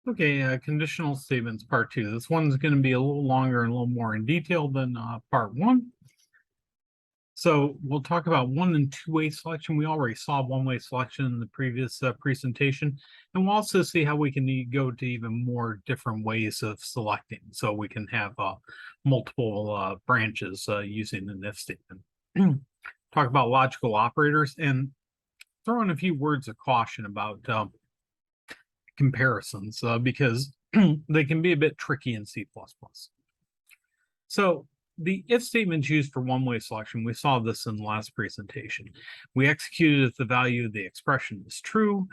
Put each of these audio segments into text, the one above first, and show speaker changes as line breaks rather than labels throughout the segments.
Okay, conditional statements part two. This one's going to be a little longer and a little more in detail than part one. So we'll talk about one and two-way selection. We already saw one-way selection in the previous presentation, and we'll also see how we can go to even more different ways of selecting. So we can have multiple branches using an if statement. Talk about logical operators and throw in a few words of caution about comparisons because they can be a bit tricky in C++. So the if statement used for one-way selection, we saw this in the last presentation. We execute it if the value of the expression is true,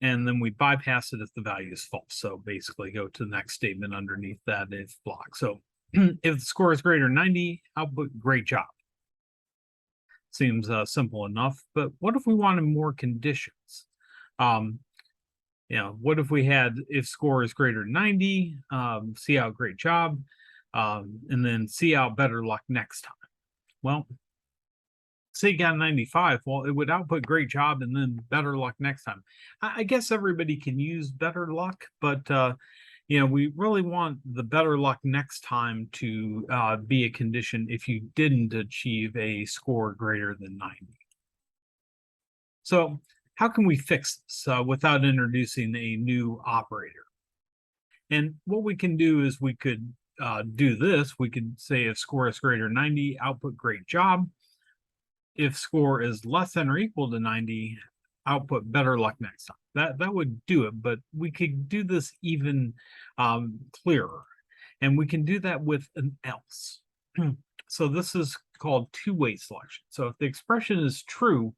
and then we bypass it if the value is false. So basically go to the next statement underneath that if block. So if the score is greater than 90, output great job. Seems simple enough, but what if we wanted more conditions? What if we had if score is greater than 90, see out great job, and then see out better luck next time? Well, say you got 95, well, it would output great job and then better luck next time. I guess everybody can use better luck, but we really want the better luck next time to be a condition if you didn't achieve a score greater than 90. So how can we fix this without introducing a new operator? And what we can do is we could do this. We could say if score is greater than 90, output great job. If score is less than or equal to 90, output better luck next time. That would do it, but we could do this even clearer. And we can do that with an else. So this is called two-way selection. So if the expression is true,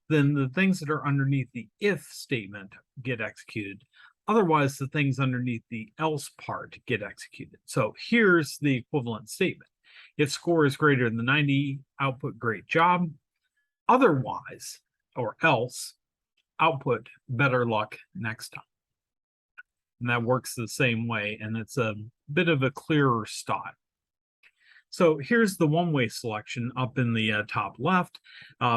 then the things that are underneath the if statement get executed. Otherwise, the things underneath the else part get executed. So here's the equivalent statement. If score is greater than 90, output great job. Otherwise, or else, output better luck next time. And that works the same way, and it's a bit of a clearer style. So here's the one-way selection up in the top left.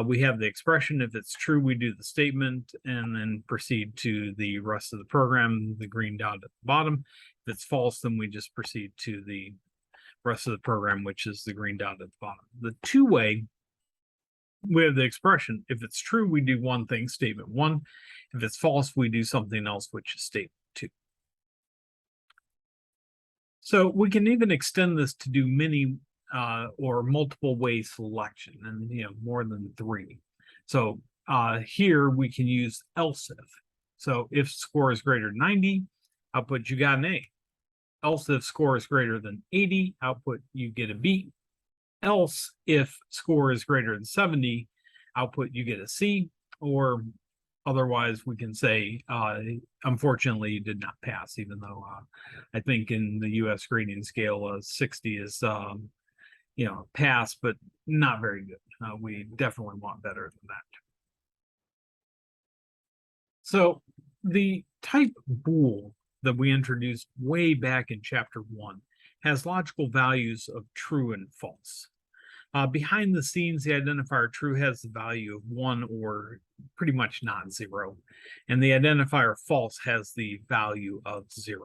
We have the expression. If it's true, we do the statement and then proceed to the rest of the program, the green dot at the bottom. If it's false, then we just proceed to the rest of the program, which is the green dot at the bottom. The two-way, we have the expression. If it's true, we do one thing, statement one. If it's false, we do something else, which is statement two. So we can even extend this to do many or multiple way selection, and more than three. So here we can use else if. So if score is greater than 90, output you got an A. Else if score is greater than 80, output you get a B. Else if score is greater than 70, output you get a C. Or otherwise, we can say, unfortunately, you did not pass, even though I think in the U.S. grading scale, 60 is, pass, but not very good. We definitely want better than that. So the type bool that we introduced way back in chapter 1 has logical values of true and false. Behind the scenes, the identifier true has the value of 1 or pretty much not 0, and the identifier false has the value of 0.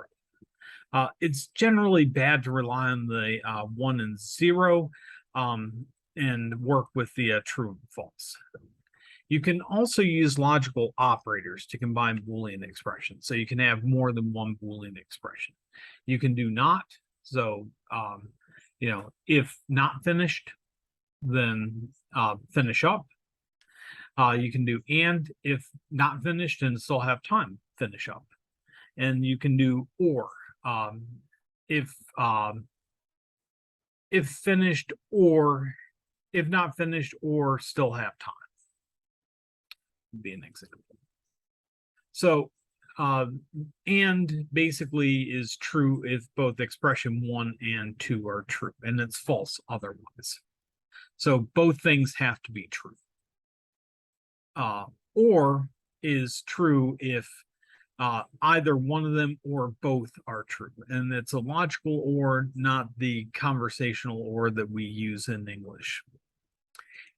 It's generally bad to rely on the 1 and 0 and work with the true and false. You can also use logical operators to combine Boolean expressions. So you can have more than one Boolean expression. You can do not. So, if not finished, then finish up. You can do and if not finished and still have time, finish up. And you can do or if finished or if not finished or still have time. Would be an example. So and basically is true if both expression 1 and 2 are true, and it's false otherwise. So both things have to be true. Or is true if either one of them or both are true. And it's a logical or, not the conversational or that we use in English.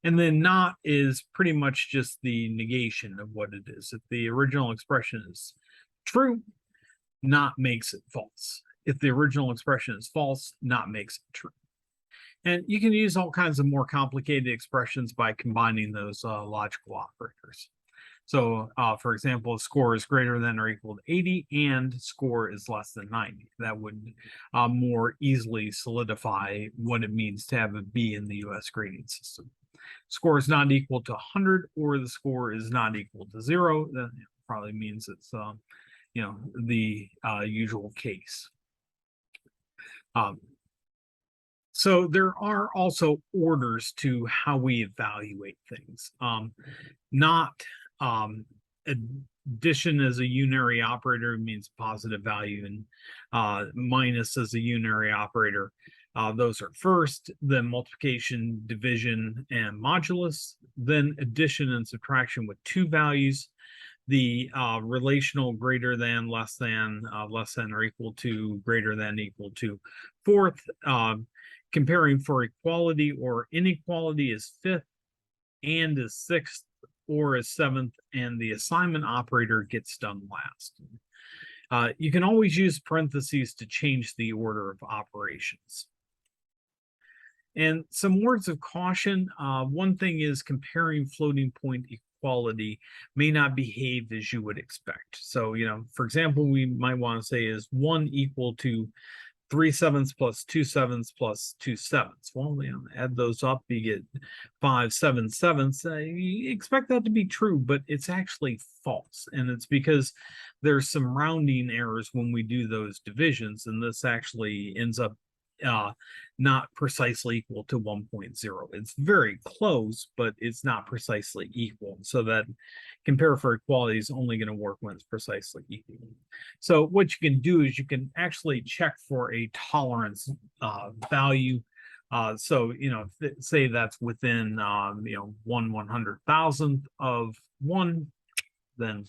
And then not is pretty much just the negation of what it is. If the original expression is true, not makes it false. If the original expression is false, not makes it true. And you can use all kinds of more complicated expressions by combining those logical operators. So, for example, score is greater than or equal to 80 and score is less than 90. That would more easily solidify what it means to have a B in the US grading system. Score is not equal to 100 or the score is not equal to 0. That probably means it's, the usual case. So there are also orders to how we evaluate things. Not addition as a unary operator means positive value, and minus as a unary operator. Those are first, then multiplication, division, and modulus, then addition and subtraction with two values. The relational greater than, less than or equal to, greater than, equal to. Fourth, comparing for equality or inequality is fifth, and is sixth, or is seventh, and the assignment operator gets done last. You can always use parentheses to change the order of operations. And some words of caution. One thing is comparing floating point equality may not behave as you would expect. So, for example, we might want to say is 1 equal to 3/7 plus 2/7 plus 2/7. Well, add those up, you get 5/7/7. You expect that to be true, but it's actually false. And it's because there's some rounding errors when we do those divisions. And this actually ends up not precisely equal to 1.0. It's very close, but it's not precisely equal. So that compare for equality is only going to work when it's precisely equal. So what you can do is you can actually check for a tolerance value. So, say that's within, 1/100,000th of 1, then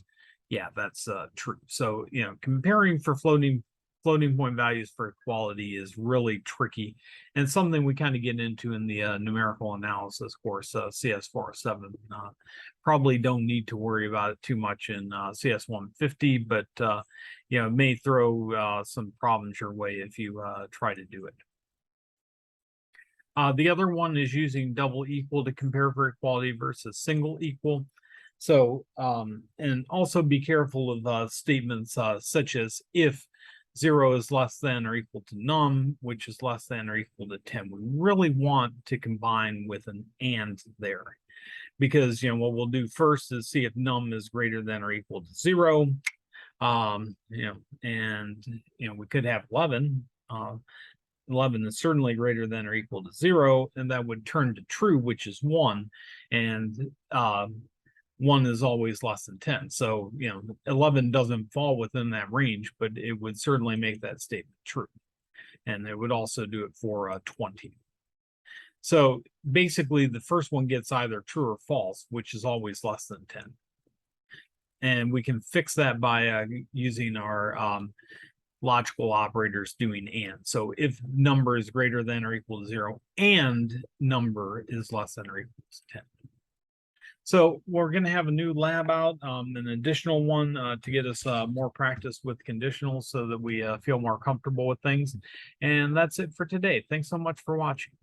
yeah, that's true. So, comparing for floating point values for equality is really tricky and something we kind of get into in the numerical analysis course, CS407. Probably don't need to worry about it too much in CS150, but it may throw some problems your way if you try to do it. The other one is using double equal to compare for equality versus single equal. So, and also be careful of statements such as if 0 is less than or equal to num, which is less than or equal to 10. We really want to combine with an and there, because what we'll do first is see if num is greater than or equal to 0. And we could have 11. 11 is certainly greater than or equal to 0, and that would turn to true, which is 1, and 1 is always less than 10. So, 11 doesn't fall within that range, but it would certainly make that statement true. And it would also do it for 20. So basically, the first one gets either true or false, which is always less than 10. And we can fix that by using our logical operators doing and. So if number is greater than or equal to 0 and number is less than or equal to 10. So we're going to have a new lab out, an additional one to get us more practice with conditionals so that we feel more comfortable with things. And that's it for today. Thanks so much for watching.